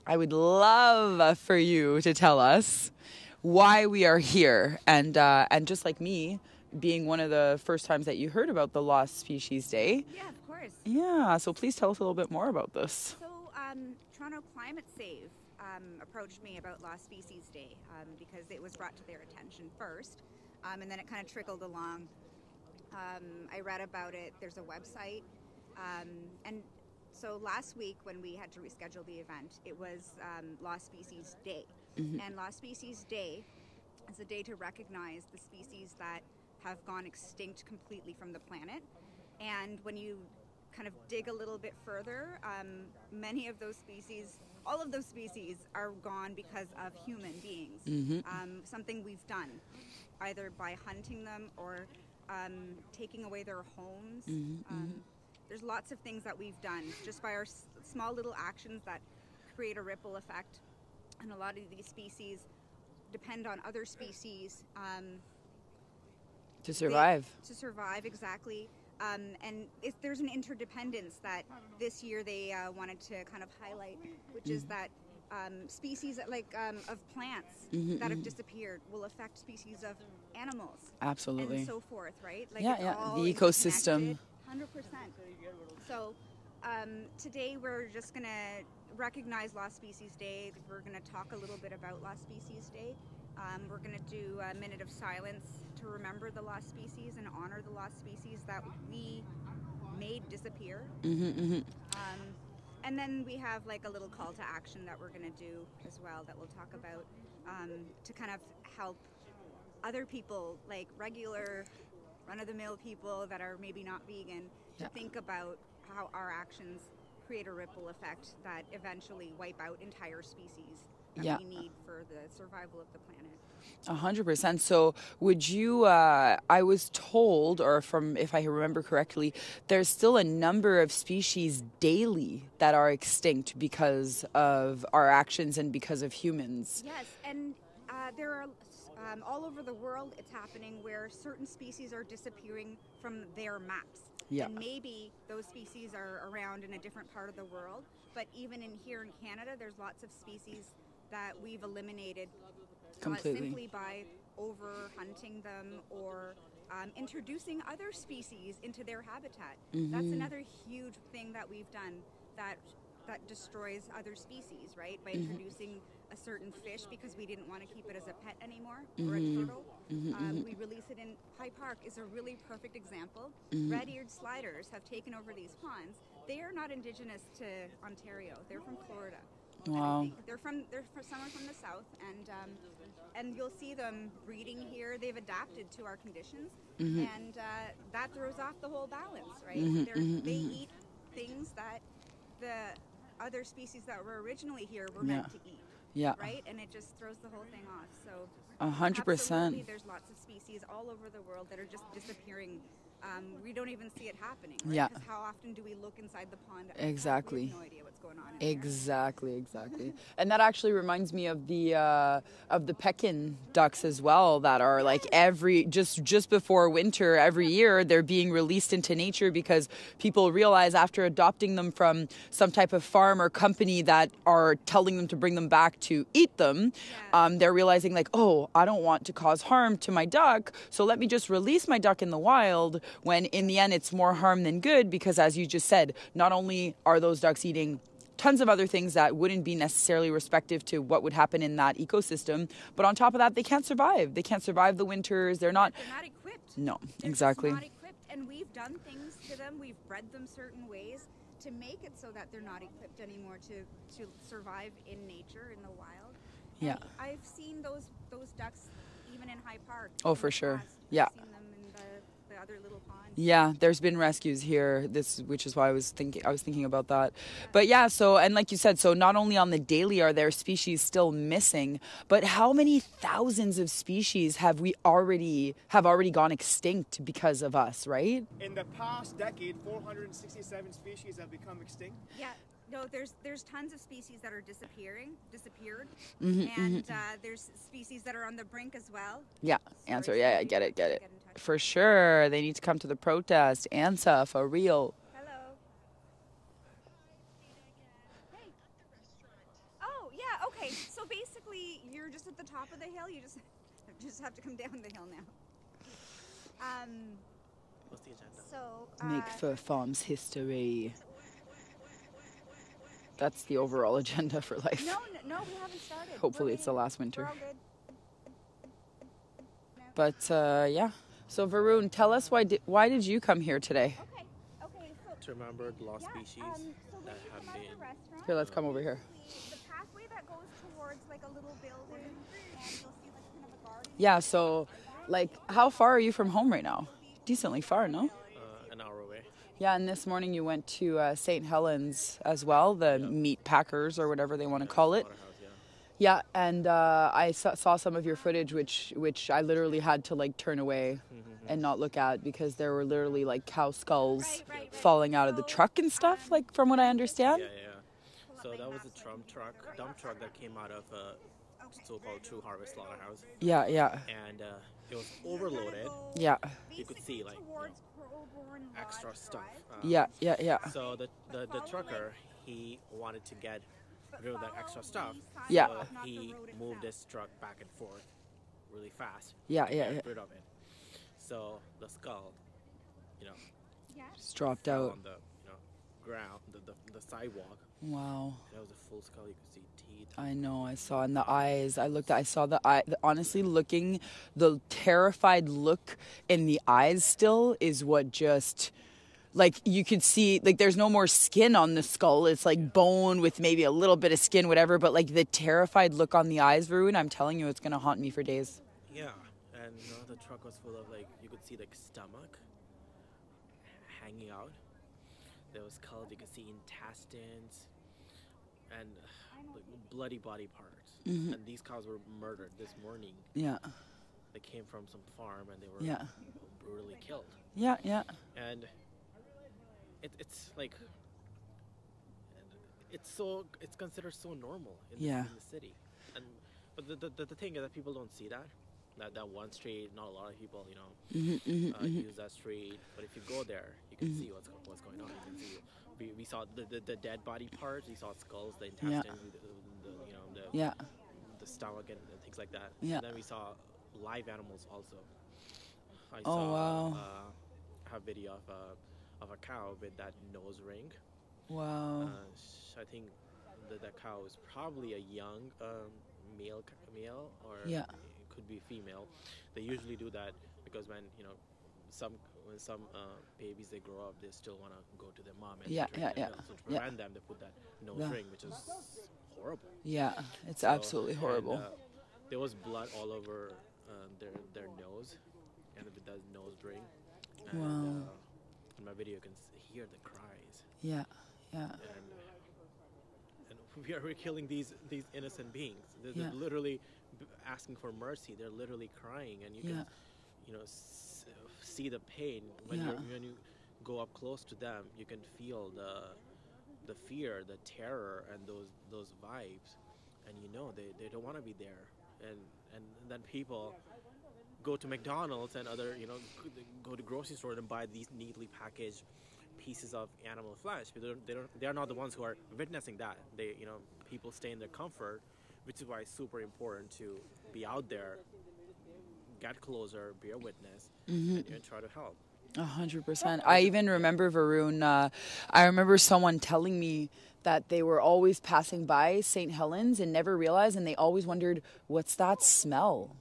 I would love for you to tell us why we are here, and just like me, being one of the first times that you heard about the Lost Species Day. Yeah, of course. Yeah, so please tell us a little bit more about this. So, Toronto Climate Save approached me about Lost Species Day because it was brought to their attention first, and then it kind of trickled along. I read about it. There's a website, and so last week when we had to reschedule the event, it was Lost Species Day. Mm-hmm. And Lost Species Day is a day to recognize the species that have gone extinct completely from the planet. And when you kind of dig a little bit further, many of those species, all of those species are gone because of human beings. Mm-hmm. Something we've done, either by hunting them or taking away their homes. Mm-hmm. There's lots of things that we've done just by our small little actions that create a ripple effect. And a lot of these species depend on other species to survive. To survive, exactly. And there's an interdependence that this year they wanted to kind of highlight, which is that species of plants that have disappeared will affect species of animals. Absolutely. And so forth, right? Like the ecosystem. 100%. So today we're just going to recognize Lost Species Day. We're going to talk a little bit about Lost Species Day. We're going to do a minute of silence to remember the lost species and honor the lost species that we made disappear. Mm-hmm, mm-hmm. And then we have like a little call to action that we're going to do as well that we'll talk about to kind of help other people, like regular run-of-the-mill people that are maybe not vegan, to think about how our actions create a ripple effect that eventually wipe out entire species that we need for the survival of the planet. 100%. So would you, I was told, or from, if I remember correctly, there's still a number of species daily that are extinct because of our actions and because of humans. Yes, and there are all over the world it's happening where certain species are disappearing from their maps. Yeah. And maybe those species are around in a different part of the world, but even here in Canada, there's lots of species that we've eliminated simply by over-hunting them or introducing other species into their habitat. Mm-hmm. That's another huge thing that we've done that destroys other species, right? By introducing a certain fish because we didn't want to keep it as a pet anymore, or a turtle. We release it in High Park is a really perfect example. Red-eared sliders have taken over these ponds. They are not indigenous to Ontario. They're from Florida. Wow. They're somewhere from the south, and you'll see them breeding here. They've adapted to our conditions, and that throws off the whole balance, right? They eat things that the other species that were originally here were meant to eat. Yeah. Right? And it just throws the whole thing off. So 100%. Absolutely, there's lots of species all over the world that are just disappearing. We don't even see it happening, right? Yeah. Because how often do we look inside the pond? Exactly. We have no idea what's going on in Exactly. And that actually reminds me of the Pekin ducks as well, that are like just before winter every year, they're being released into nature because people realize after adopting them from some type of farm or company that are telling them to bring them back to eat them, they're realizing like, oh, I don't want to cause harm to my duck, so let me just release my duck in the wild, when in the end it's more harm than good, because as you just said, not only are those ducks eating tons of other things that wouldn't be necessarily respective to what would happen in that ecosystem, but on top of that, they can't survive. They can't survive the winters. They're not equipped. No, they're exactly. Not equipped, and we've done things to them. We've bred them certain ways to make it so that they're not equipped anymore to survive in nature in the wild. Yeah. And I've seen those ducks even in High Park. Oh, for sure. Past. Yeah. I've seen them in the other little ponds. Yeah, there's been rescues here, which is why I was thinking about that. But yeah, so, and like you said, so not only on the daily are there species still missing, but how many thousands of species have already gone extinct because of us, right? In the past decade, 467 species have become extinct. Yeah. No, there's tons of species that are disappeared, and there's species that are on the brink as well. Yeah, answer. Yeah, I get it. For sure, they need to come to the protest. ANSA, for real. Hello. Hey. Okay, so basically, you're just at the top of the hill. You just have to come down the hill now. What's the agenda? So Make fur farms history. That's the overall agenda for life. no, we haven't started. Hopefully it's the last We're winter. all good. But yeah. So Varun, tell us why did you come here today? Okay. So To remember the lost species so when that you have come out of the been. restaurant, Here, let's come over here. the pathway that goes towards like a little building, and you'll see like kind of a garden. Yeah, so like how far are you from home right now? Decently far, no? An hour away. Yeah, and this morning you went to St. Helens as well, the meat packers or whatever they want to call it. Slaughterhouse, yeah. Yeah, and I saw some of your footage, which I literally had to like turn away and not look at because there were literally like cow skulls Right. falling out of the truck and stuff, like from what I understand. Yeah. So that was a dump truck that came out of a so-called True Harvest slaughterhouse, Yeah. and it was overloaded. Yeah. You could see like extra stuff. Yeah. So the trucker, he wanted to get rid of that extra stuff. Yeah. So he moved his truck back and forth really fast. Yeah. to get rid of it. So the skull, Just dropped fell out. on the ground, the sidewalk. Wow. That was a full skull. You could see teeth. I know, I saw in the eyes. I saw the eye. Honestly, the terrified look in the eyes still is what just, like, you could see, like, there's no more skin on the skull. It's like bone with maybe a little bit of skin, whatever. But, like, the terrified look on the eyes, Varun, I'm telling you, it's going to haunt me for days. Yeah, and the truck was full of, like, you could see, like, stomach hanging out. There was skulls, you could see intestines and like, bloody body parts. And these cows were murdered this morning. Yeah. They came from some farm and they were brutally killed. Yeah. And it's like it's considered so normal in the city. And but the thing is that people don't see that one street. Not a lot of people use that street. But if you go there, you can see what's going on. You can see we saw the dead body parts. We saw skulls, the intestines, the stomach and things like that. Yeah. And then we saw live animals also. I Oh, saw wow. a video of a cow with that nose ring. Wow. I think that cow is probably a young male or Yeah. it could be female. They usually do that because when some babies, they grow up, they still want to go to their mom and drink their milk. So to prevent them, they put that nose ring, which is horrible. Yeah, it's absolutely horrible. And, there was blood all over their nose, and with that nose ring. And, Wow. in my video, you can hear the cries. Yeah. And we're killing these innocent beings. They're literally asking for mercy. They're literally crying, and you can see the pain when you go up close to them. You can feel the fear, the terror, and those vibes, and they don't want to be there. And then people go to McDonald's and other go to grocery store and buy these neatly packaged pieces of animal flesh. They're not the ones who are witnessing that. People stay in their comfort, which is why it's super important to be out there, get closer, be a witness, and try to help. 100%. I even remember, Varun, I remember someone telling me that they were always passing by St. Helens and never realized, and they always wondered, what's that smell?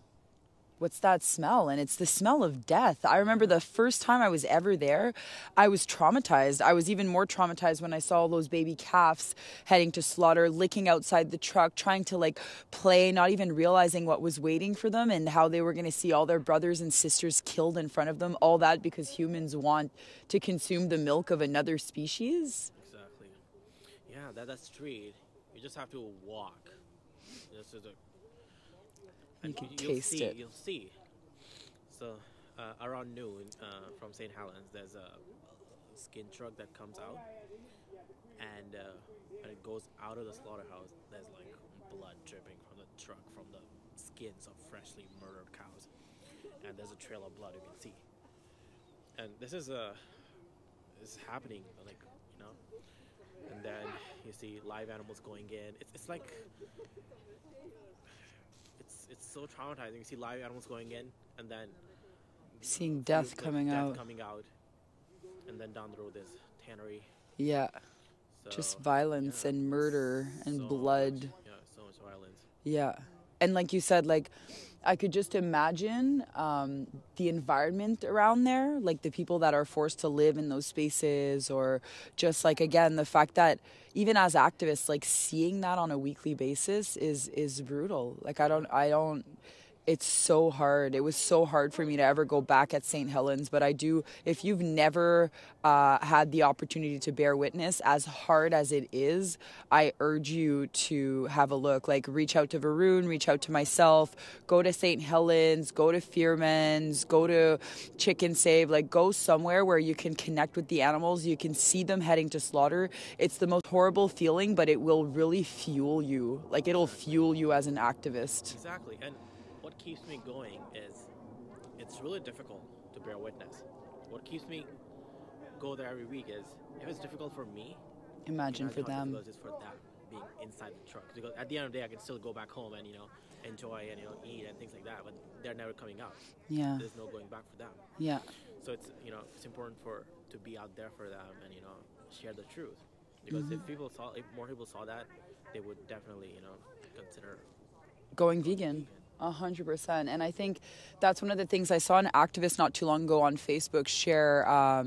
What's that smell? And it's the smell of death. I remember the first time I was ever there, I was traumatized. I was even more traumatized when I saw all those baby calves heading to slaughter, licking outside the truck, trying to like play, not even realizing what was waiting for them and how they were going to see all their brothers and sisters killed in front of them. All that because humans want to consume the milk of another species. Exactly. Yeah, that street, you just have to walk. You can taste it. You'll see. So around noon from St. Helens, there's a skin truck that comes out, and when it goes out of the slaughterhouse, there's like blood dripping from the truck from the skins of freshly murdered cows, and there's a trail of blood you can see. And this is happening, like and then you see live animals going in. It's like it's so traumatizing. You see live animals going in, and then seeing death coming out, and then down the road there's tannery. Yeah, So, just violence and murder and so blood. much, so much violence. Yeah. And like you said, like, I could just imagine the environment around there, like the people that are forced to live in those spaces, or just like, again, the fact that even as activists, like seeing that on a weekly basis is brutal. Like, I don't, it's so hard. It was so hard for me to ever go back at St. Helens, but I do, if you've never had the opportunity to bear witness, as hard as it is, I urge you to have a look. Like, reach out to Varun, reach out to myself, go to St. Helens, go to Fearman's, go to Chicken Save, like go somewhere where you can connect with the animals, you can see them heading to slaughter. It's the most horrible feeling, but it will really fuel you. Like, it'll fuel you as an activist. Exactly. And what keeps me going is it's really difficult to bear witness. What keeps me go there every week is if it's difficult for me, Imagine for how them. difficult it is for them being inside the truck. Because at the end of the day, I can still go back home and enjoy and eat and things like that. But they're never coming out. Yeah. There's no going back for them. Yeah. So it's it's important to be out there for them and share the truth. Because if more people saw that, they would definitely consider Going vegan. 100%. And I think that's one of the things I saw an activist not too long ago on Facebook share,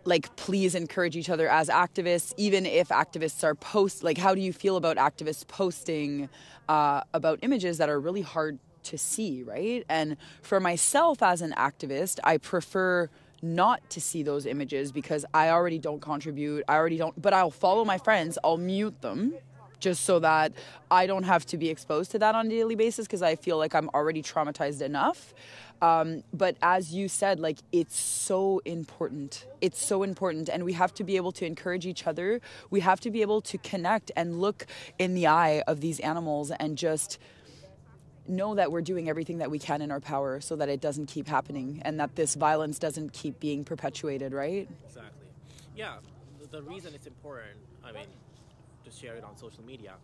like, please encourage each other as activists, even if activists are like, how do you feel about activists posting about images that are really hard to see, right? And for myself as an activist, I prefer not to see those images because I already don't contribute. But I'll follow my friends. I'll mute them, just so that I don't have to be exposed to that on a daily basis because I feel like I'm already traumatized enough. But as you said, like, it's so important. It's so important. And we have to be able to encourage each other. We have to be able to connect and look in the eye of these animals and just know that we're doing everything that we can in our power so that it doesn't keep happening and that this violence doesn't keep being perpetuated, right? Exactly. Yeah, the reason it's important, to share it on social media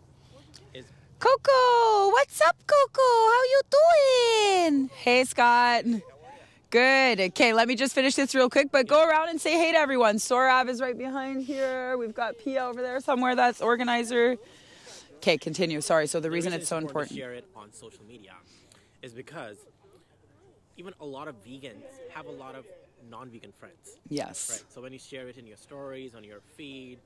is Coco, what's up, Coco? How you doing? Hey, Scott. Good. Okay, let me just finish this real quick, but go around and say hey to everyone. Sorav is right behind here. We've got Pia over there somewhere, that's organizer. Okay, continue. Sorry. So the reason it's so important to share it on social media is because even a lot of vegans have a lot of non-vegan friends. Yes. Right. So when you share it in your stories, on your feed,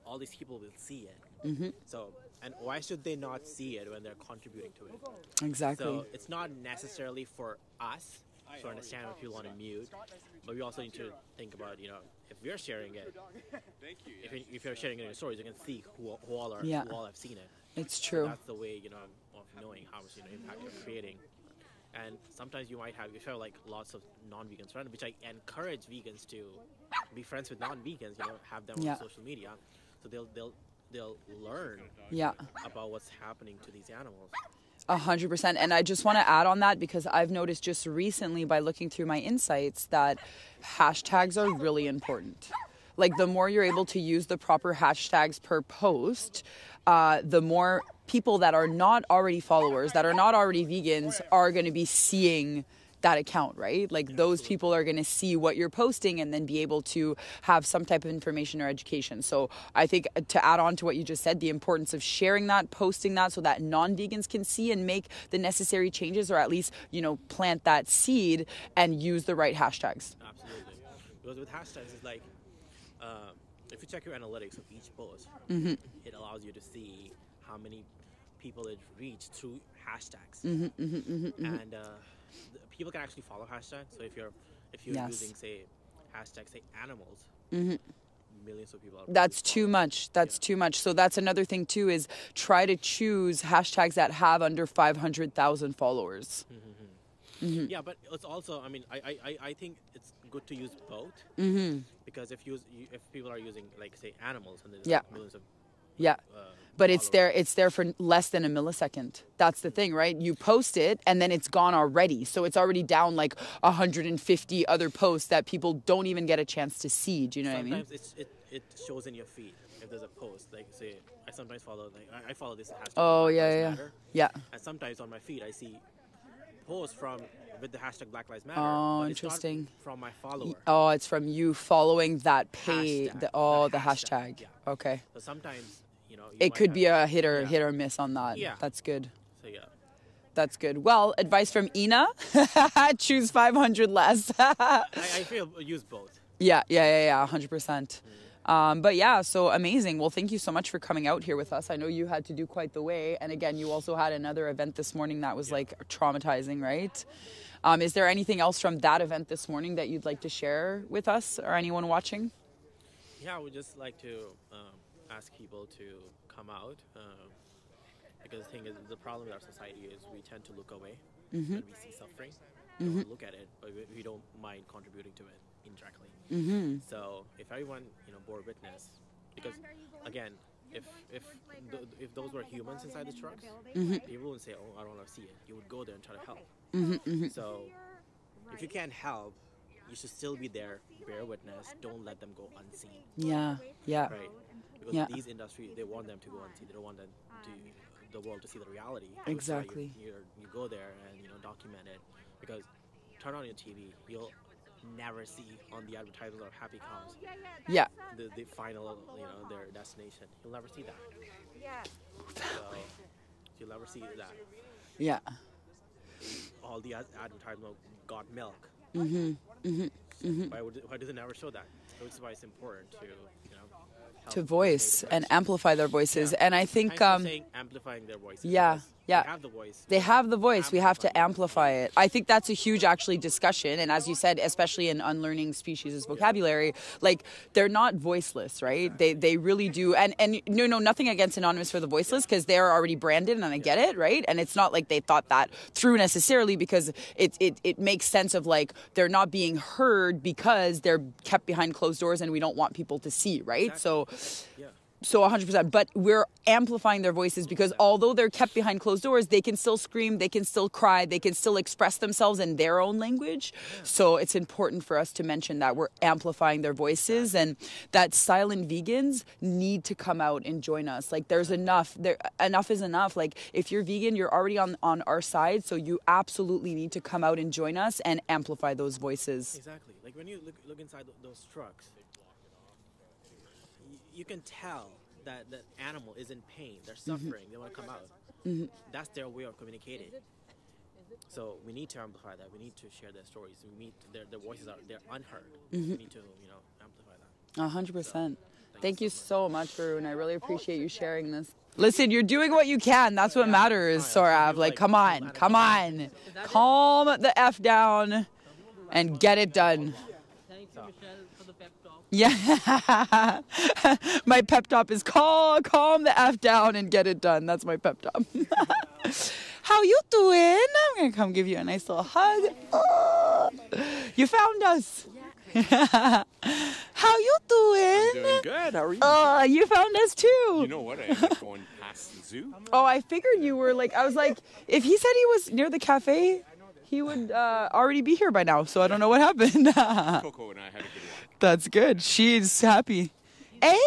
all these people will see it. Mm-hmm. So, and why should they not see it when they're contributing to it? Exactly. So it's not necessarily for us to understand if people want to mute, but we also need to think about, if we're sharing it, if you're sharing it in your stories, you can see who all have seen it. It's true. So that's the way, of knowing how much, impact you're creating. And sometimes you have like lots of non-vegans friends, which I encourage vegans to be friends with non-vegans, have them on social media. So they'll learn about what's happening to these animals. 100%. And I just want to add on that because I've noticed just recently by looking through my insights that hashtags are really important. Like, the more you're able to use the proper hashtags per post, the more people that are not already followers, that are not already vegans, are going to be seeing that account, right? Like, those people are going to see what you're posting and then be able to have some type of information or education. So I think, to add on to what you just said, the importance of sharing that, posting that so that non-vegans can see and make the necessary changes, or at least, plant that seed and use the right hashtags. Absolutely. Because with hashtags, it's like, if you check your analytics of each post, Mm-hmm. it allows you to see how many people it reached through hashtags. Mm-hmm, mm-hmm, mm-hmm. And people can actually follow hashtags. So if you're using, say, hashtag, say, animals, mm-hmm. millions of people are That's too much. That's too much. So that's another thing too, is try to choose hashtags that have under 500,000 followers. Mm-hmm. Mm-hmm. Yeah, but it's also, I think it's good to use both, mm-hmm. because if people are using, like, say, animals, and there's millions of but it's there for less than a millisecond. That's the thing, right? You post it and then it's gone already. So it's already down like 150 other posts that people don't even get a chance to see. Do you know what I mean? Sometimes it shows in your feed if there's a post. Like say, I sometimes follow I follow this hashtag. Oh Black yeah, Lives yeah, Matter, yeah. and sometimes on my feed I see posts with the hashtag Black Lives Matter. Oh, but interesting. It's not from my follower. Oh, it's from you following that page. Hashtag, The hashtag. Yeah. Okay. So sometimes you It could be a hit yeah. or miss on that. Yeah. That's good. So yeah. That's good. Well, advice from Ina: choose 500 less. I feel use both. Yeah, 100%. But yeah, so amazing. Well, thank you so much for coming out here with us. I know you had to do quite the way. And again, you also had another event this morning that was like traumatizing, right? Is there anything else from that event this morning that you'd like to share with us or anyone watching? Yeah, I would just like to ask people to come out. Because the thing is, the problem with our society is we tend to look away when we see suffering. We don't look at it, but we don't mind contributing to it indirectly. So if everyone bore witness, because again, if those were humans inside the trucks, people wouldn't say, "Oh, I don't want to see it." You would go there and try to help. So if you can't help, you should still be there, bear witness. Don't let them go unseen. Yeah. Right. Because these industries, they want them to go unseen. They don't want the world to see the reality. Exactly. You go there and document it, because turn on your TV, you'll never see on the advertisements or happy cows the final their destination. You'll never see that. So you'll never see that. Yeah. All the advertisement got milk. Why does it never show that? Which is why it's important to help to voice and amplify their voices. And I think saying amplifying their voices. They have the voice. They have the voice. We have to amplify it. I think that's a huge actually discussion. And as you said, especially in unlearning species' vocabulary, like they're not voiceless, right? They really do. And no, nothing against Anonymous for the Voiceless, because they're already branded and I get it, right? And it's not like they thought that through necessarily, because it makes sense of like they're not being heard because they're kept behind closed doors and we don't want people to see, right? Exactly. So 100%, but we're amplifying their voices because although they're kept behind closed doors, they can still scream, they can still cry, they can still express themselves in their own language. So it's important for us to mention that we're amplifying their voices and that silent vegans need to come out and join us. Like there's enough is enough. Like if you're vegan, you're already on our side. So you absolutely need to come out and join us and amplify those voices. Exactly. Like when you look inside those trucks, you can tell that the animal is in pain. They're suffering. They want to come out. That's their way of communicating. So we need to amplify that. We need to share their stories. We need their voices they're unheard. We need to amplify that. 100%. Thank you so much, Varun. I really appreciate you sharing this. Listen, you're doing what you can. That's what matters, Sorav. Like, come on. Calm the F down and get it done. Yeah. My pep talk is calm the F down and get it done. That's my pep talk. How you doing? I'm going to come give you a nice little hug. Oh, you found us. How you doing? I'm doing good. How are you? Oh, you found us too. You know what? I ended up going past the zoo. Oh, I figured you were like, I was like, if he said he was near the cafe, he would already be here by now. So I don't know what happened. Coco and I had a good walk. That's good. She's happy. Eh?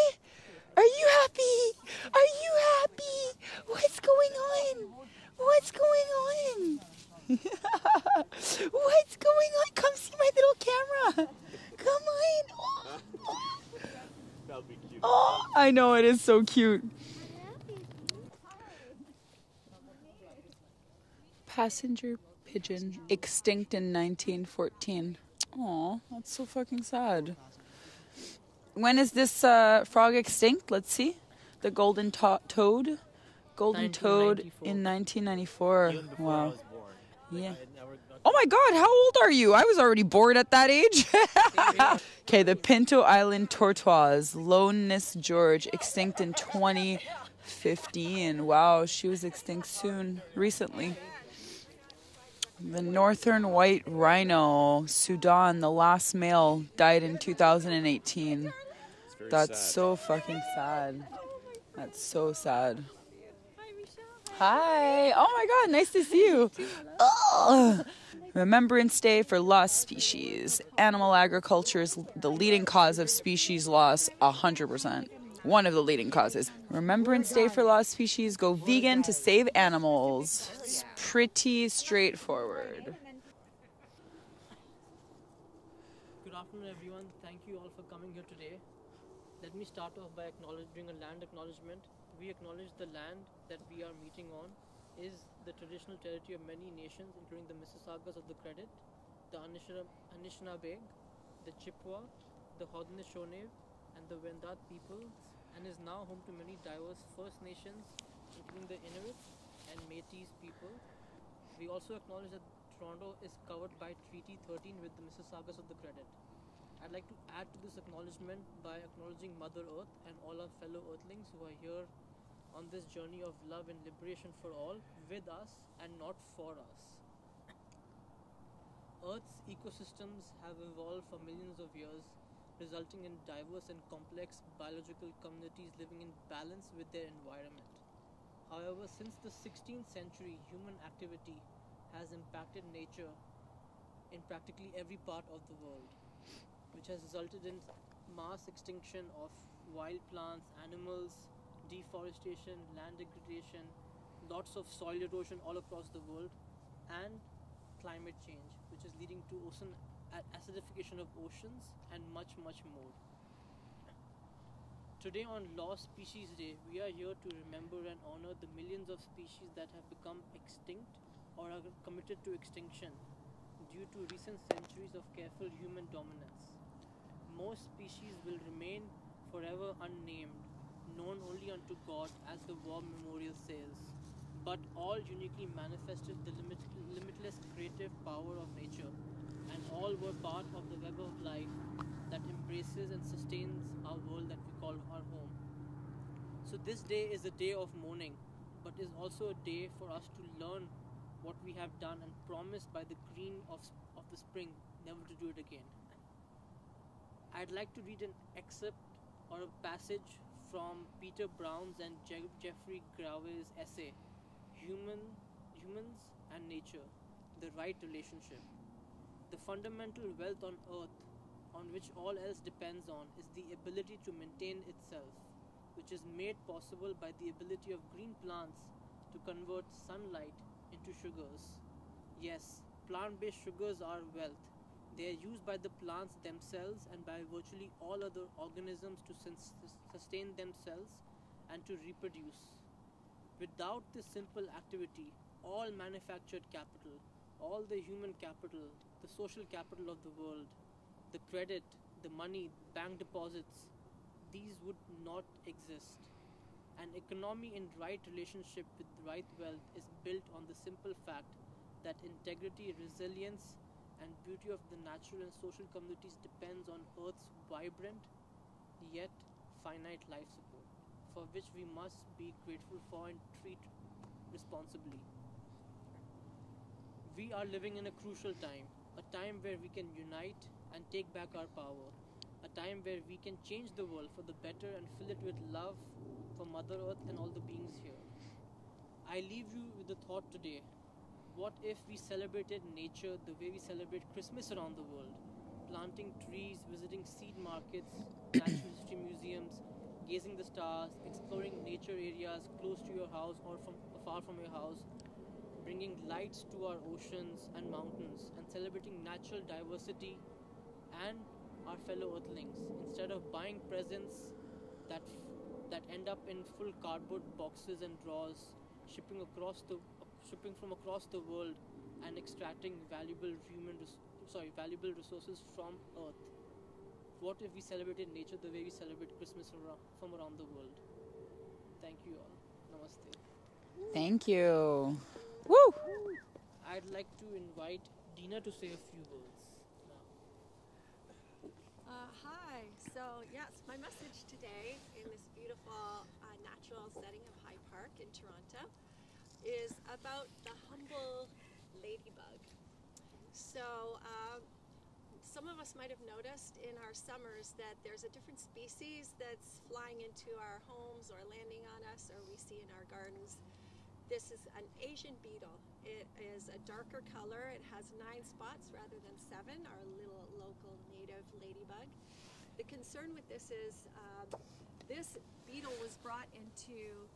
Are you happy? Are you happy? What's going on? What's going on? What's going on? Come see my little camera. Come on. That'll be cute. Oh, I know, it is so cute. Passenger pigeon, extinct in 1914. Aw, that's so fucking sad. When is this frog extinct? Let's see. The golden toad. Golden toad in 1994. Even before I Wow. was born. Yeah. I never got Oh my God, how old are you? I was already bored at that age. Okay, the Pinto Island tortoise, Loneness George, extinct in 2015. Wow, she was extinct recently. The northern white rhino, Sudan, the last male, died in 2018. That's sad. so fucking sad. That's so sad. Hi. Oh my God, nice to see you. Oh. Remembrance Day for Lost Species. Animal agriculture is the leading cause of species loss, 100%. One of the leading causes. Remembrance Day for Lost Species. Go vegan to save animals. It's pretty straightforward. Good afternoon, everyone. Thank you all for coming here today. Let me start off by doing a land acknowledgement. We acknowledge the land that we are meeting on is the traditional territory of many nations, including the Mississaugas of the Credit, the Anishinaabe, the Chippewa, the Haudenosaunee, and the Wendat people, and is now home to many diverse First Nations, including the Inuit and Métis people. We also acknowledge that Toronto is covered by Treaty 13 with the Mississaugas of the Credit. I'd like to add to this acknowledgement by acknowledging Mother Earth and all our fellow Earthlings who are here on this journey of love and liberation for all, with us and not for us. Earth's ecosystems have evolved for millions of years, resulting in diverse and complex biological communities living in balance with their environment. However, since the 16th century, human activity has impacted nature in practically every part of the world, which has resulted in mass extinction of wild plants, animals, deforestation, land degradation, lots of soil erosion all across the world, and climate change, which is leading to acidification of oceans and much, much more. Today on Lost Species Day, we are here to remember and honor the millions of species that have become extinct or are committed to extinction due to recent centuries of careful human dominance. Most species will remain forever unnamed, known only unto God, as the War Memorial says, but all uniquely manifested the limitless creative power of nature, and all were part of the web of life that embraces and sustains our world that we call our home. So this day is a day of mourning, but is also a day for us to learn what we have done and promise by the green of the spring never to do it again. I'd like to read an excerpt or a passage from Peter Brown's and Jeffrey Gravey's essay, Humans and Nature, The Right Relationship. The fundamental wealth on earth, on which all else depends on, is the ability to maintain itself, which is made possible by the ability of green plants to convert sunlight into sugars. Yes, plant-based sugars are wealth. They are used by the plants themselves and by virtually all other organisms to sustain themselves and to reproduce. Without this simple activity, all manufactured capital, all the human capital, the social capital of the world, the credit, the money, bank deposits, these would not exist. An economy in right relationship with right wealth is built on the simple fact that integrity, resilience, and beauty of the natural and social communities depends on Earth's vibrant yet finite life support, for which we must be grateful for and treat responsibly. We are living in a crucial time, a time where we can unite and take back our power, a time where we can change the world for the better and fill it with love for Mother Earth and all the beings here. I leave you with the thought today: what if we celebrated nature the way we celebrate Christmas around the world? Planting trees, visiting seed markets, natural history museums, gazing the stars, exploring nature areas close to your house or far from your house, bringing lights to our oceans and mountains, and celebrating natural diversity and our fellow earthlings, instead of buying presents that end up in full cardboard boxes and drawers, shipping from across the world and extracting valuable resources from Earth. What if we celebrated nature the way we celebrate Christmas from around the world? Thank you all. Namaste. Thank you. Woo! I'd like to invite Dina to say a few words now. Hi. So yes, my message today in this beautiful natural setting of High Park in Toronto is about the humble ladybug. So some of us might have noticed in our summers that there's a different species that's flying into our homes or landing on us, or we see in our gardens. This is an Asian beetle. It is a darker color. It has 9 spots rather than 7, our little local native ladybug. The concern with this is this beetle was brought into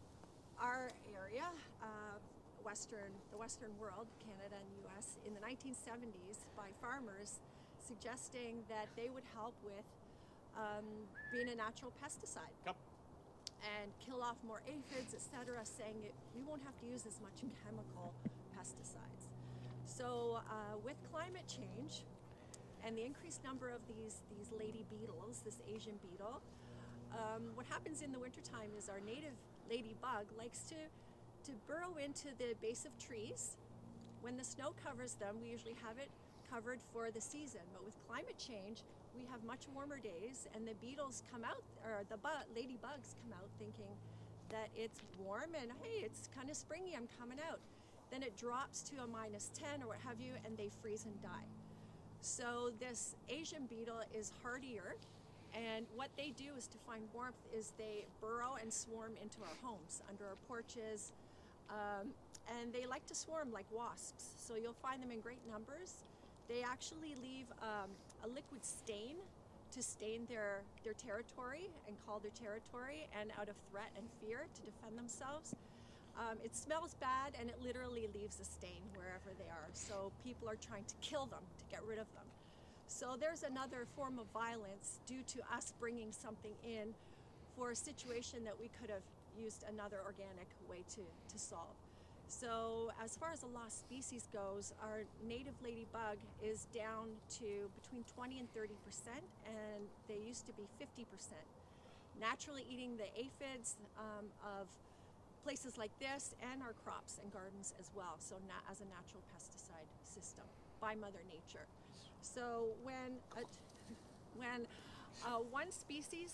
our area, the Western world, Canada and US, in the 1970s by farmers suggesting that they would help with being a natural pesticide. Yep. And kill off more aphids, etc., saying we won't have to use as much chemical pesticides. So with climate change and the increased number of these lady beetles, this Asian beetle, what happens in the wintertime is our native ladybug likes to burrow into the base of trees. When the snow covers them, we usually have it covered for the season, but with climate change, we have much warmer days, and the beetles come out, or the ladybugs come out thinking that it's warm and hey, it's kind of springy, I'm coming out. Then it drops to a -10 or what have you, and they freeze and die. So this Asian beetle is hardier, and what they do is to find warmth is they burrow and swarm into our homes, under our porches, and they like to swarm like wasps. So you'll find them in great numbers. They actually leave a liquid stain to stain their territory and call their territory, and out of threat and fear to defend themselves. It smells bad, and it literally leaves a stain wherever they are. So people are trying to kill them, to get rid of them. So there's another form of violence due to us bringing something in for a situation that we could have used another organic way to solve. So as far as the lost species goes, our native ladybug is down to between 20 and 30%, and they used to be 50%. Naturally eating the aphids of places like this and our crops and gardens as well, so as a natural pesticide system by Mother Nature. So when one species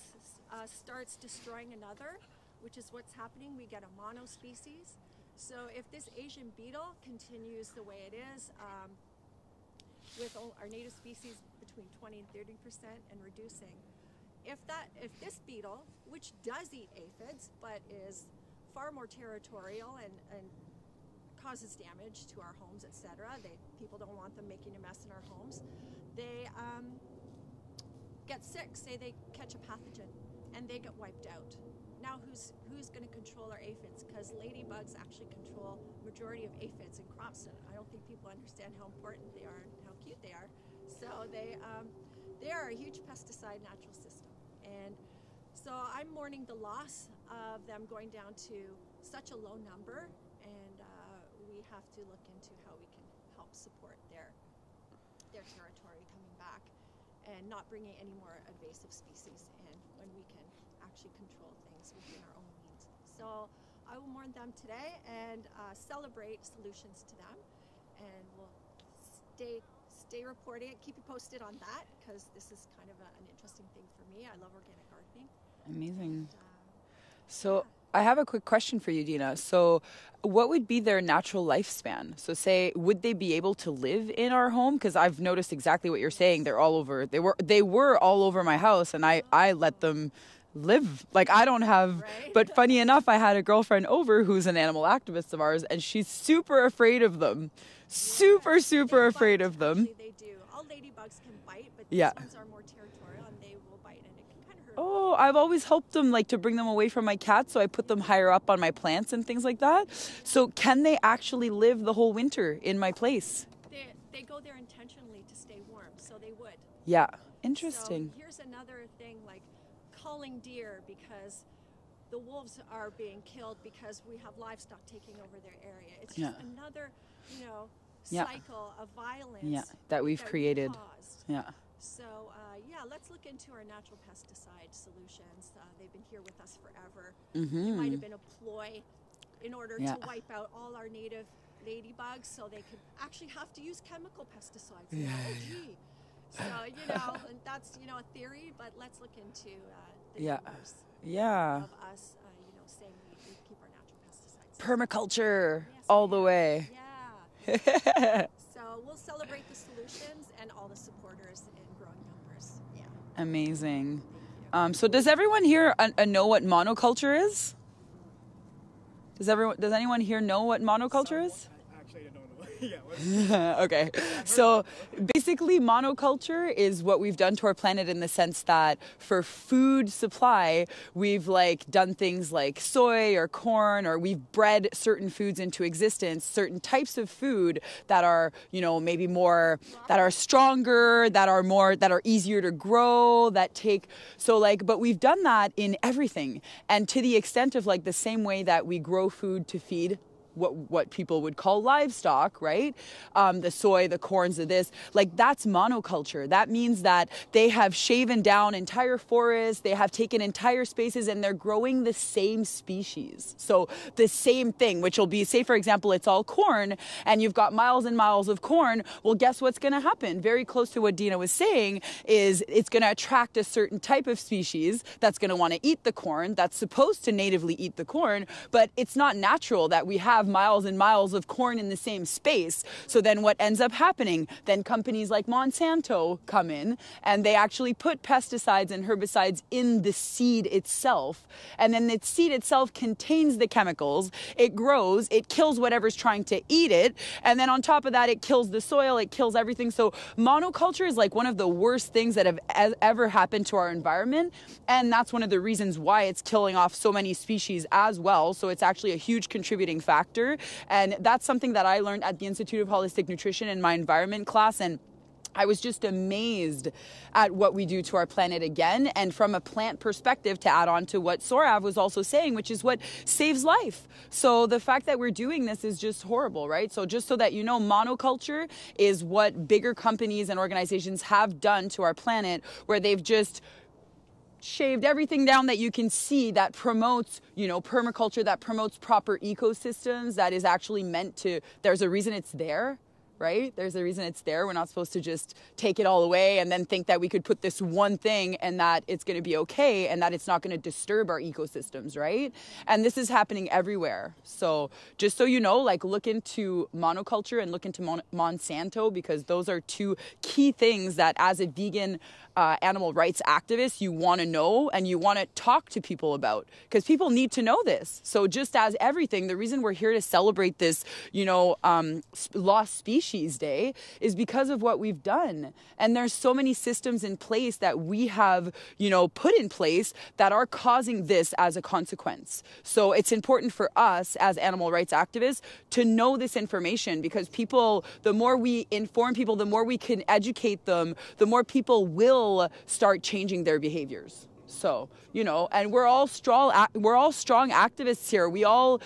starts destroying another, which is what's happening, we get a monospecies. So if this Asian beetle continues the way it is, with our native species between 20 and 30% and reducing, if this beetle, which does eat aphids but is far more territorial and causes damage to our homes, etc., people don't want them making a mess in our homes, they get sick, say they catch a pathogen, and they get wiped out. Now who's going to control our aphids? Because ladybugs actually control majority of aphids in crops, and I don't think people understand how important they are and how cute they are. So they are a huge pesticide natural system, and so I'm mourning the loss of them going down to such a low number, and we have to look into how we can help support their territory coming back and not bringing any more invasive species in when we can actually control things within our own means. So I will mourn them today and celebrate solutions to them, and we'll stay reporting it, keep you posted on that, because this is kind of an interesting thing for me. I love organic gardening. Amazing. And, so I have a quick question for you, Dina. So what would be their natural lifespan? So say, would they be able to live in our home? Because I've noticed exactly what you're saying. They're all over. They were all over my house, and I let them live. Like, I don't have, right? But funny enough, I had a girlfriend over who's an animal activist of ours, and she's super afraid of them. Super afraid of them. Actually, they do. All ladybugs can bite, but Yeah. these ones are more territorial, and they will bite, and it can kind of hurt. Oh, I've always helped them, like, to bring them away from my cats, so I put them higher up on my plants and things like that. So can they actually live the whole winter in my place? They go there intentionally to stay warm, so they would. Yeah, interesting. So here's another thing, like culling deer, because the wolves are being killed because we have livestock taking over their area. It's just another, cycle of violence that we've created. Caused. Yeah. So let's look into our natural pesticide solutions. They've been here with us forever. Mm-hmm. It might have been a ploy in order to wipe out all our native ladybugs, so they could actually have to use chemical pesticides. Yeah. Oh, gee. So, and that's, a theory, but let's look into the numbers of us, saying we keep our natural pesticides. Permaculture, Yes, all the way. Yeah. So we'll celebrate the solutions and all the supporters in growing numbers. Yeah. Amazing. So does everyone here know what monoculture is? Does anyone here know what monoculture is? Actually, I don't know. Okay, so basically monoculture is what we've done to our planet in the sense that for food supply, we've like done things like soy or corn, or we've bred certain foods into existence, certain types of food that are, you know, maybe more, that are stronger, that are easier to grow, but we've done that in everything. And to the extent of like the same way that we grow food to feed what people would call livestock, right? The soy, the corns, like that's monoculture. That means that they have shaven down entire forests, they have taken entire spaces, and they're growing the same species. So the same thing, which will be, say for example, it's all corn, and you've got miles and miles of corn. Well, guess what's going to happen? Very close to what Dina was saying is it's going to attract a certain type of species that's going to want to eat the corn, that's supposed to natively eat the corn, but it's not natural that we have miles and miles of corn in the same space. So then what ends up happening? Then companies like Monsanto come in and they actually put pesticides and herbicides in the seed itself. And then the seed itself contains the chemicals. It grows, it kills whatever's trying to eat it. And then on top of that, it kills the soil, it kills everything. So monoculture is like one of the worst things that have ever happened to our environment. And that's one of the reasons why it's killing off so many species as well. So it's actually a huge contributing factor. And that's something that I learned at the Institute of Holistic Nutrition in my environment class. And I was just amazed at what we do to our planet again. And from a plant perspective, to add on to what Sorav was also saying, which is what saves life. So the fact that we're doing this is just horrible, right? So just so that you know, monoculture is what bigger companies and organizations have done to our planet, where they've just shaved everything down that you can see that promotes, you know, permaculture, that promotes proper ecosystems, that is actually meant to, there's a reason it's there, right? There's a reason it's there. We're not supposed to just take it all away and then think that we could put this one thing and that it's going to be okay and that it's not going to disturb our ecosystems, right? And this is happening everywhere. So just so you know, like look into monoculture and look into Monsanto, because those are two key things that as a vegan animal rights activist, you want to know and you want to talk to people about, because people need to know this. So just as everything, the reason we're here to celebrate this, you know, Lost Species Day is because of what we've done. And there's so many systems in place that we have, you know, put in place that are causing this as a consequence. So it's important for us as animal rights activists to know this information, because people, the more we inform people, the more we can educate them, the more people will start changing their behaviors. So, you know, and we're all strong activists here. We all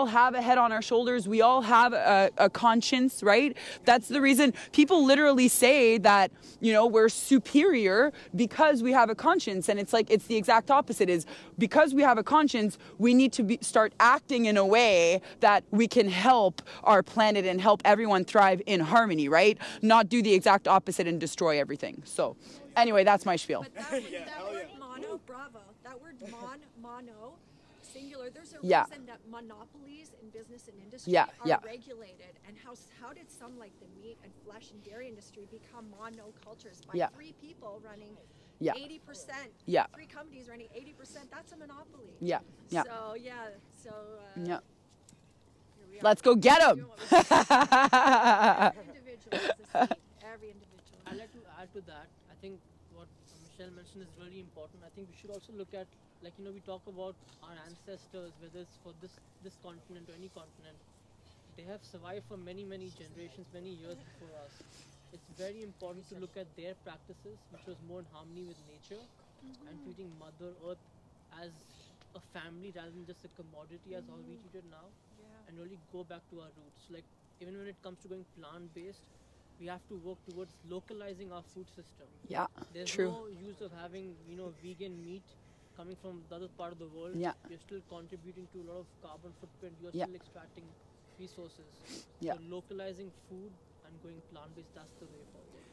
have a head on our shoulders. We all have a conscience, right? That's the reason people literally say that, you know, we're superior because we have a conscience. And it's like, it's the exact opposite. Is because we have a conscience, we need to start acting in a way that we can help our planet and help everyone thrive in harmony, right? Not do the exact opposite and destroy everything. So anyway, that's my spiel. But that word mono, bravo. That word mono, singular. There's a Yeah. reason that monopolies in business and industry Yeah, are yeah. regulated. And how did some like the meat and flesh and dairy industry become monocultures by Yeah. 3 people running Yeah. 80%? Yeah. 3 companies running 80%. That's a monopoly. Yeah, yeah. So yeah. So Yeah. here we are. Let's go get them. Doing what we're doing. Every individual is the same. Every individual. I'd like to add to that. I think what Michelle mentioned is really important. I think we should also look at, like, you know, we talk about our ancestors, whether it's for this continent or any continent. They have survived for many, many generations, many years before us. It's very important to look at their practices, which was more in harmony with nature, and treating Mother Earth as a family rather than just a commodity as how we treat it now, and really go back to our roots. Like, even when it comes to going plant-based, we have to work towards localizing our food system. Yeah, There's true. no use of having, you know, vegan meat coming from the other part of the world. Yeah. You're still contributing to a lot of carbon footprint. You're Yeah. still extracting resources. Yeah. So localizing food and going plant-based, that's the way forward.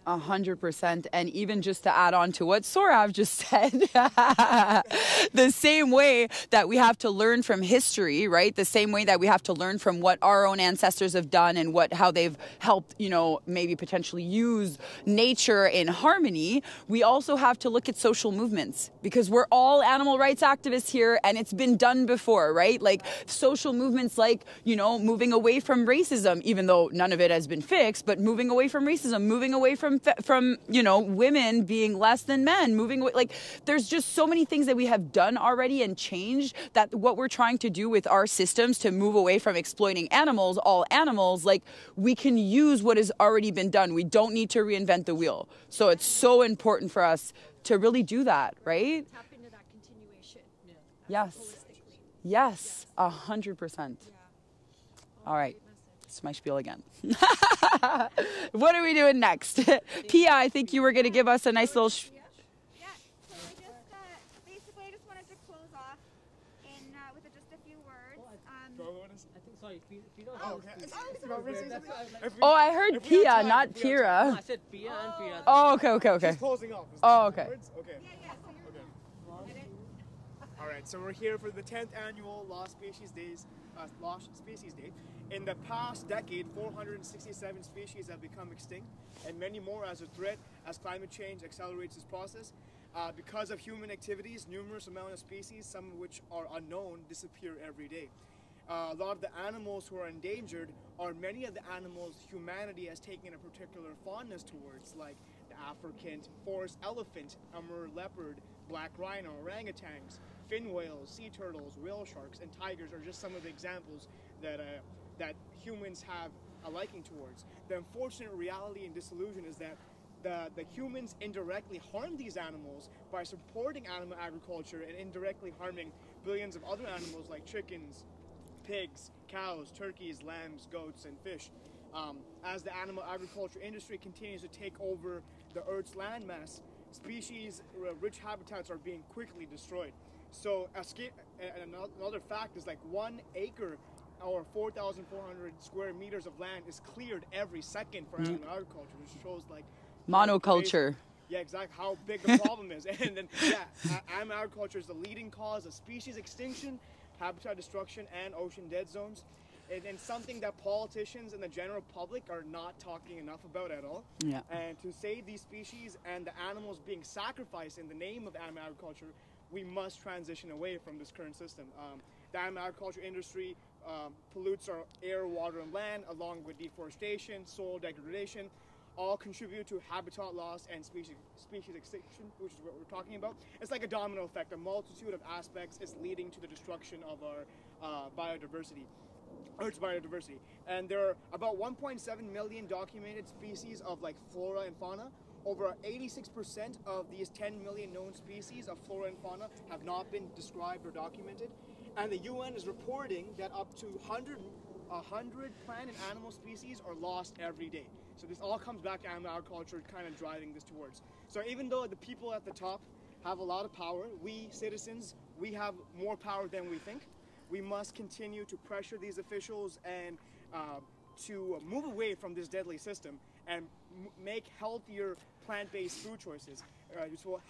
100%. And even just to add on to what Sorav just said, the same way that we have to learn from history, right? The same way that we have to learn from what our own ancestors have done and how they've helped, maybe potentially use nature in harmony. We also have to look at social movements, because we're all animal rights activists here, and it's been done before, right? Like social movements like, moving away from racism, even though none of it has been fixed, but moving away from racism, moving away from women being less than men, moving away. Like, there's just so many things that we have done already and changed, that what we're trying to do with our systems to move away from exploiting animals, all animals, like, we can use what has already been done. We don't need to reinvent the wheel. So it's so important for us to really do that, right? Tap into that continuation. Yes. Holistically. Yes, 100%. All right. It's my spiel again. What are we doing next? Pia, I think you were going to give us a nice little... Yeah, so basically I just wanted to close off with just a few words. I think, sorry, Peter. Oh, I heard Pia, not Pira. I said Pia and Pia. Oh, okay. She's closing off. Oh, okay. Okay. Yeah, so you're Okay. All right, so we're here for the 10th annual Lost Species Day. In the past decade, 467 species have become extinct, and many more as a threat as climate change accelerates this process. Because of human activities, numerous amount of species, some of which are unknown, disappear every day. A lot of the animals who are endangered are many of the animals humanity has taken a particular fondness towards, like the African forest elephant, Amur leopard, black rhino, orangutans, fin whales, sea turtles, whale sharks, and tigers are just some of the examples that humans have a liking towards. The unfortunate reality and disillusion is that the humans indirectly harm these animals by supporting animal agriculture and indirectly harming billions of other animals like chickens, pigs, cows, turkeys, lambs, goats, and fish. As the animal agriculture industry continues to take over the Earth's landmass, species-rich habitats are being quickly destroyed. So another fact is like 1 acre or 4,400 square meters of land is cleared every second for animal agriculture, which shows like Monoculture. Yeah, exactly how big the problem is. And then, animal agriculture is the leading cause of species extinction, habitat destruction, and ocean dead zones. And something that politicians and the general public are not talking enough about at all. Yeah. And to save these species and the animals being sacrificed in the name of animal agriculture, we must transition away from this current system. The animal agriculture industry pollutes our air, water, and land, along with deforestation, soil degradation, all contribute to habitat loss and species extinction, which is what we're talking about. It's like a domino effect. A multitude of aspects is leading to the destruction of our biodiversity. Earth's biodiversity. And there are about 1.7 million documented species of like flora and fauna. Over 86% of these 10 million known species of flora and fauna have not been described or documented. And the UN is reporting that up to 100 plant and animal species are lost every day. So this all comes back to animal agriculture kind of driving this towards. So even though the people at the top have a lot of power, we citizens, we have more power than we think. We must continue to pressure these officials and to move away from this deadly system and make healthier plant-based food choices. This will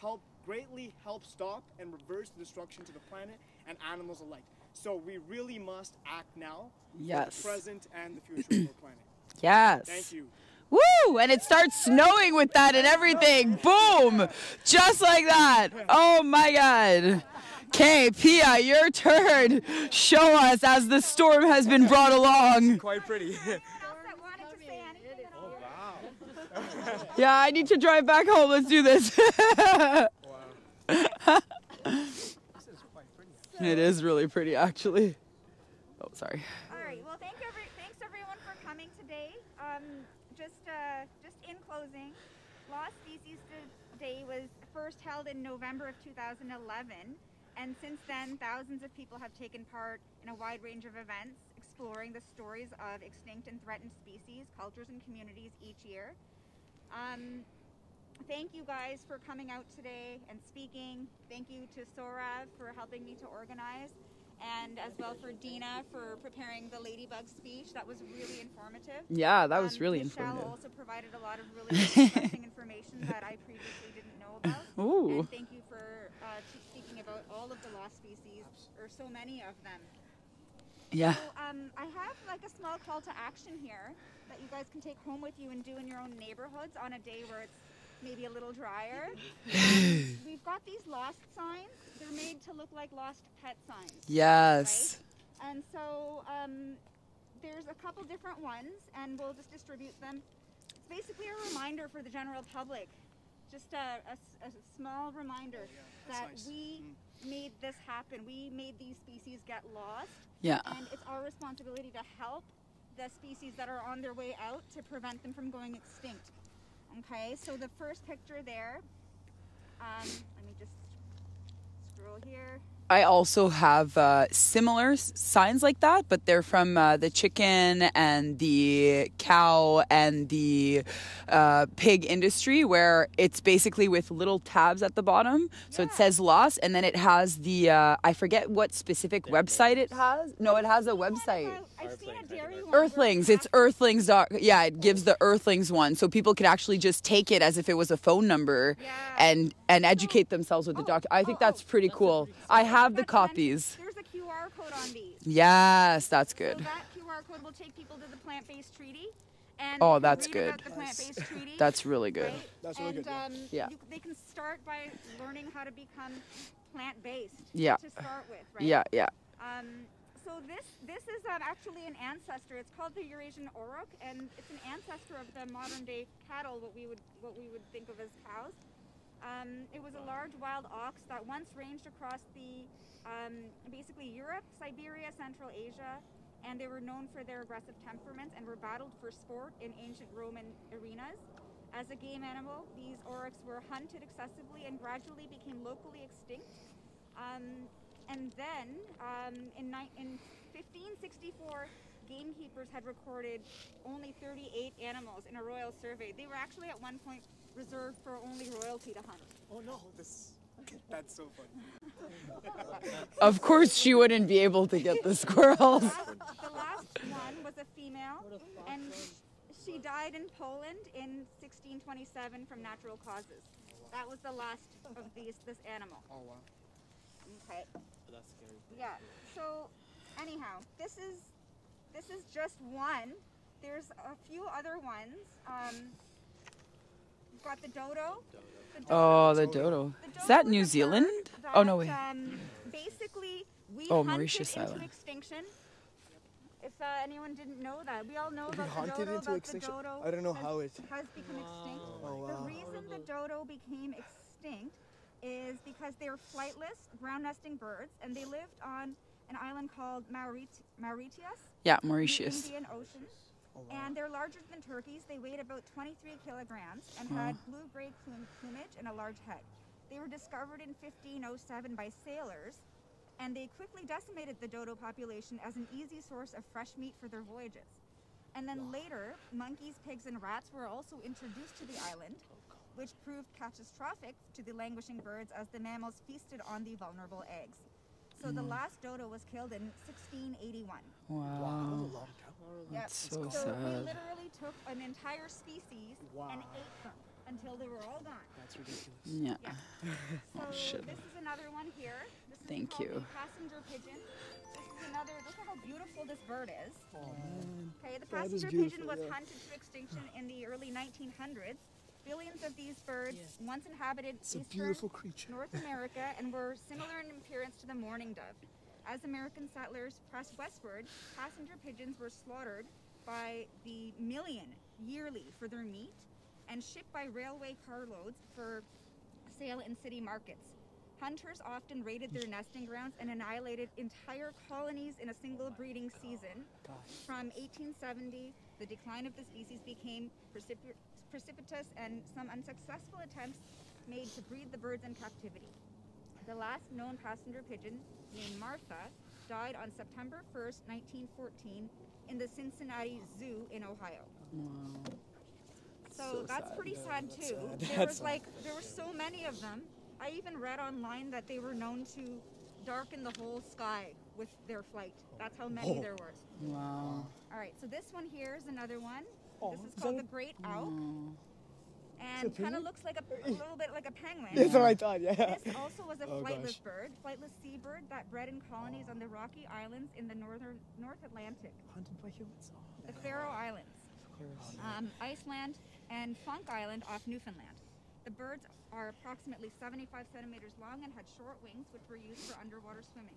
greatly help stop and reverse the destruction to the planet and animals alike. So we really must act now for the present and the future of our planet. Yes. Thank you. Woo! And it starts snowing with that and everything. Boom! Just like that. Oh my God. Okay, Pia, your turn. Show us as the storm has been brought along. Quite pretty. Yeah, I need to drive back home. Let's do this. It is really pretty, actually. Oh, sorry. All right. Well, thanks everyone for coming today. Just in closing, Lost Species Day was first held in November of 2011, and since then, thousands of people have taken part in a wide range of events exploring the stories of extinct and threatened species, cultures, and communities each year. Thank you guys for coming out today and speaking. Thank you to Sorav for helping me to organize. and as well for Dina for preparing the ladybug speech. That was really informative. Yeah, that was really Michelle informative. also provided a lot of really interesting information that I previously didn't know about. Ooh. And thank you for speaking about all of the lost species, or so many of them. Yeah. So I have like a small call to action here that you guys can take home with you and do in your own neighborhoods on a day where it's maybe a little drier. We've got these lost signs. They're made to look like lost pet signs. Yes. Right? And so there's a couple different ones, and we'll just distribute them. It's basically a reminder for the general public, just a small reminder that we made this happen. We made these species get lost. Yeah. And it's our responsibility to help the species that are on their way out to prevent them from going extinct. Okay, so the first picture there, let me just scroll here. I also have similar signs like that, but they're from the chicken and the cow and the pig industry, where it's basically with little tabs at the bottom. So it says lost, and then it has the, I forget what specific website it has. No, it has a website. I've seen a dairy one. Earthlings. It's Earthlings. Yeah, it gives the Earthlings one, so people could actually just take it as if it was a phone number, and educate themselves with the doc. I think that's pretty cool. I have the copies. There's a QR code on these. Yes, that's good. So that QR code will take people to the plant-based treaty. And Oh, they can that's read good. about the plant-based treaty, That's really good. right? That's really good, Yeah. They can start by learning how to become plant-based. Yeah. To start with, right? Yeah, yeah. So this is actually an ancestor. It's called the Eurasian Oroc, and it's an ancestor of the modern-day cattle, what we would think of as cows. It was a large wild ox that once ranged across the basically Europe, Siberia, Central Asia, and they were known for their aggressive temperaments and were battled for sport in ancient Roman arenas. As a game animal, these aurochs were hunted excessively and gradually became locally extinct. And then in 1564, gamekeepers had recorded only 38 animals in a royal survey. They were actually at one point reserved for only royalty to hunt. Oh no, that's so funny. Of course, she wouldn't be able to get the squirrels. The last one was a female, and she died in Poland in 1627 from natural causes. That was the last of this animal. Oh wow. Okay. That's scary. Yeah. So, anyhow, this is just one. There's a few other ones. We've got the dodo. Oh, the dodo. Is that New Zealand? Oh, no, wait. Basically, we Oh, hunted Mauritius into Island. extinction. If anyone didn't know that, we all know We about the hunted dodo. into About extinction? the dodo I don't know how it. has become extinct. Oh wow. The reason the dodo became extinct is because they were flightless, ground nesting birds, and they lived on an island called Mauritius. Yeah, In Mauritius. the Indian Ocean. Oh, wow. And they're larger than turkeys. They weighed about 23 kilograms and had blue-gray plumage and a large head. They were discovered in 1507 by sailors, and they quickly decimated the dodo population as an easy source of fresh meat for their voyages. And then later, monkeys, pigs, and rats were also introduced to the island, which proved catastrophic to the languishing birds as the mammals feasted on the vulnerable eggs. So the last dodo was killed in 1681. Wow. That was a long time. That's so We sad. literally took an entire species and ate them until they were all gone. That's ridiculous. Yeah. So shit. this is another one here. This is Thank called you. the passenger pigeon. This is another. Look at how beautiful this bird is. Oh man. Okay, the That is passenger pigeon beautiful, was yeah. hunted to extinction in the early 1900s. Billions of these birds once inhabited It's a eastern beautiful creature. North America and were similar in appearance to the mourning dove. As American settlers pressed westward, passenger pigeons were slaughtered by the million yearly for their meat and shipped by railway carloads for sale in city markets. Hunters often raided their nesting grounds and annihilated entire colonies in a single breeding season. From 1870, the decline of the species became precipitous, and some unsuccessful attempts made to breed the birds in captivity. The last known passenger pigeon, named Martha, died on September 1st, 1914, in the Cincinnati Zoo in Ohio. So that's sad. pretty sad too. That's There were so many of them. I even read online that they were known to darken the whole sky with their flight. That's how many there were. Wow. All right, so this one here is another one. Oh, This is is called that the Great Elk, Is and it kind of penguin? looks like a little bit like a penguin. That's what I thought, yeah. This also was a Oh, flightless gosh. bird, flightless seabird that bred in colonies on the Rocky Islands in the North Atlantic, Hunted by humans. the Faroe Islands, Of course. Iceland, and Funk Island off Newfoundland. The birds are approximately 75 centimeters long and had short wings, which were used for underwater swimming.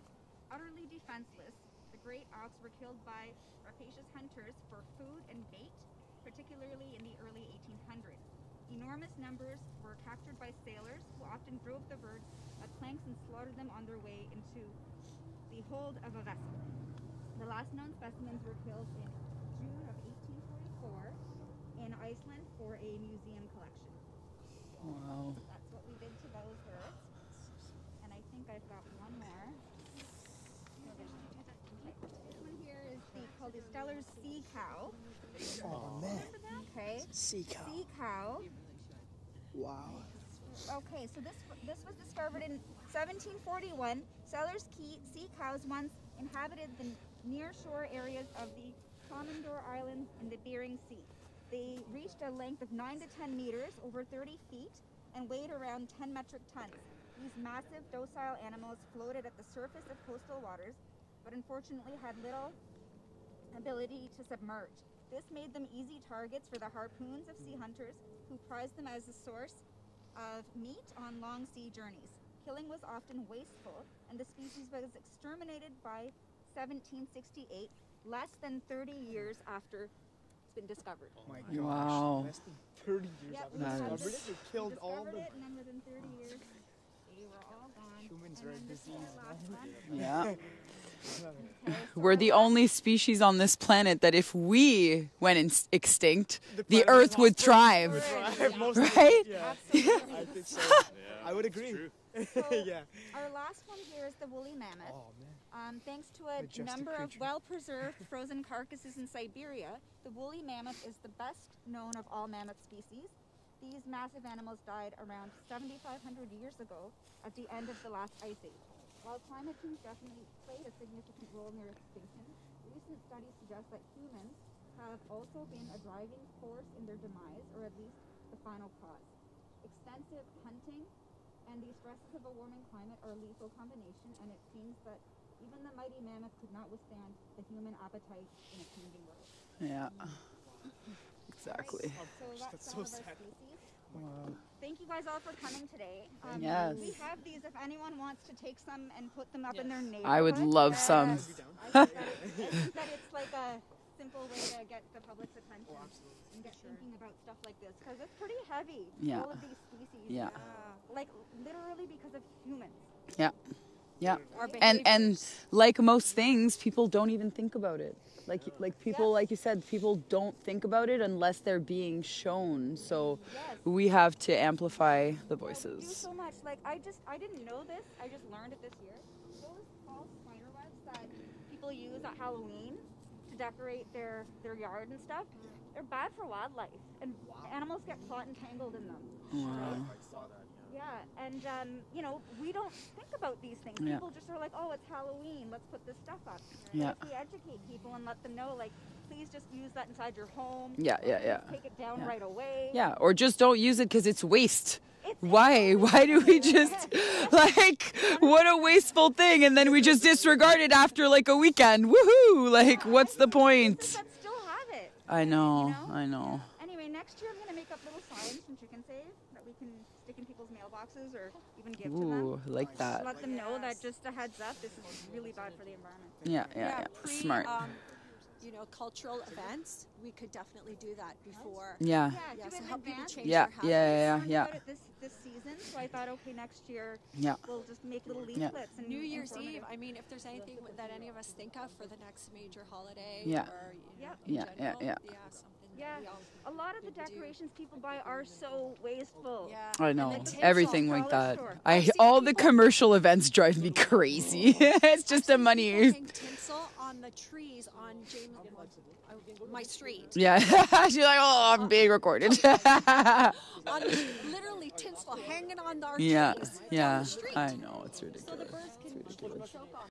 Utterly defenseless, the great auks were killed by rapacious hunters for food and bait, particularly in the early 1800s. Enormous numbers were captured by sailors who often drove the birds at planks and slaughtered them on their way into the hold of a vessel. The last known specimens were killed in June of 1844 in Iceland for a museum collection. Wow. That's what we did to those birds. And I think I've got one more. This one here is called the Steller's sea cow. Oh, man. Okay. Sea cow. Sea cow. Wow. Okay, so this was discovered in 1741. Sellers sea cows once inhabited the near-shore areas of the Commodore Islands in the Bering Sea. They reached a length of 9 to 10 meters, over 30 feet, and weighed around 10 metric tons. These massive, docile animals floated at the surface of coastal waters, but unfortunately had little ability to submerge. This made them easy targets for the harpoons of sea hunters, who prized them as a source of meat on long sea journeys. Killing was often wasteful, and the species was exterminated by 1768, less than 30 years after it's been discovered. Oh my gosh. Wow. Less than 30 years Yeah, after we they had discovered it, they killed all discovered the it, and then within 30 years, they were all gone. humans And are a then this is disease. the last one. Yeah. Okay, so We're the only species on this planet that if we went extinct, the planet Earth would would prosper. thrive. Most of it, Right? yeah. Absolutely. I think so. I would agree. So Yeah. our last one here is the woolly mammoth. Oh, man. Thanks to a Majestic number of creature. well-preserved frozen carcasses in Siberia, the woolly mammoth is the best known of all mammoth species. These massive animals died around 7,500 years ago at the end of the last ice age. While climate change definitely played a significant role in their extinction, recent studies suggest that humans have also been a driving force in their demise, or at least the final cause. Extensive hunting and the stresses of a warming climate are a lethal combination, and it seems that even the mighty mammoth could not withstand the human appetite in a changing world. Yeah. Exactly. So that's so all of our sad. species. Wow. Thank you guys all for coming today. Yes. We have these if anyone wants to take some and put them up in their neighborhood. I would love some. I think that it's like a simple way to get the public's attention and get thinking about stuff like this, because it's pretty heavy. Yeah. All of these species. Yeah. Like literally because of humans. Yeah. Yeah. Our And behaviors. like most things, people don't even think about it. Like people, Yeah. like you said, people don't think about it unless they're being shown. So Yes. we have to amplify the Well, we do voices. so much. Like I didn't know this. I just learned it this year. Those false spider webs that people use at Halloween to decorate their yard and stuff, they're bad for wildlife, and animals get caught and tangled in them. Wow. Yeah, and you know, we don't think about these things. Yeah. People just are like, oh, it's Halloween, let's put this stuff up. Yeah. But if we educate people and let them know, like, please just use that inside your home. Yeah, or yeah, please yeah. Take it down Yeah. right away. Yeah, or just don't use it because it's waste. It's Why? Why do we just, like, what a wasteful thing, and then we just disregard it after, like, a weekend. Woohoo! Like, what's the point? That still have it. I know, You know? I know. Anyway, next year I'm gonna make up little signs from Chicken Save that we can stick in people's mailboxes or even give to them. Ooh, like that. Let them know that just a heads up, this is really bad for the environment. Yeah, yeah, yeah. Smart. You know, cultural events, we could definitely do that before. Yeah. Yeah, Yeah, do so it in help people advance. change Yeah, their habits. yeah, Learned yeah. about it this season, so I thought, okay, next year Yeah. we'll just make little Yeah. leaflets and New Year's informative. Eve, I mean, if there's anything that any of us think of for the next major holiday Yeah. or Yeah. in Yeah, yeah, general, yeah. something Yeah, that we all a lot of the could do. decorations people buy are so wasteful. Yeah. I And know. the tinsel. Everything like Dollar that. store. I've seen All the people- commercial events drive me crazy. It's just a People money. hang tinsel on the trees on my street. Yeah. She's like, oh, I'm being recorded. On literally tinsel hanging on our Yeah, trees down yeah. the street. I know. It's So the ridiculous. birds can choke on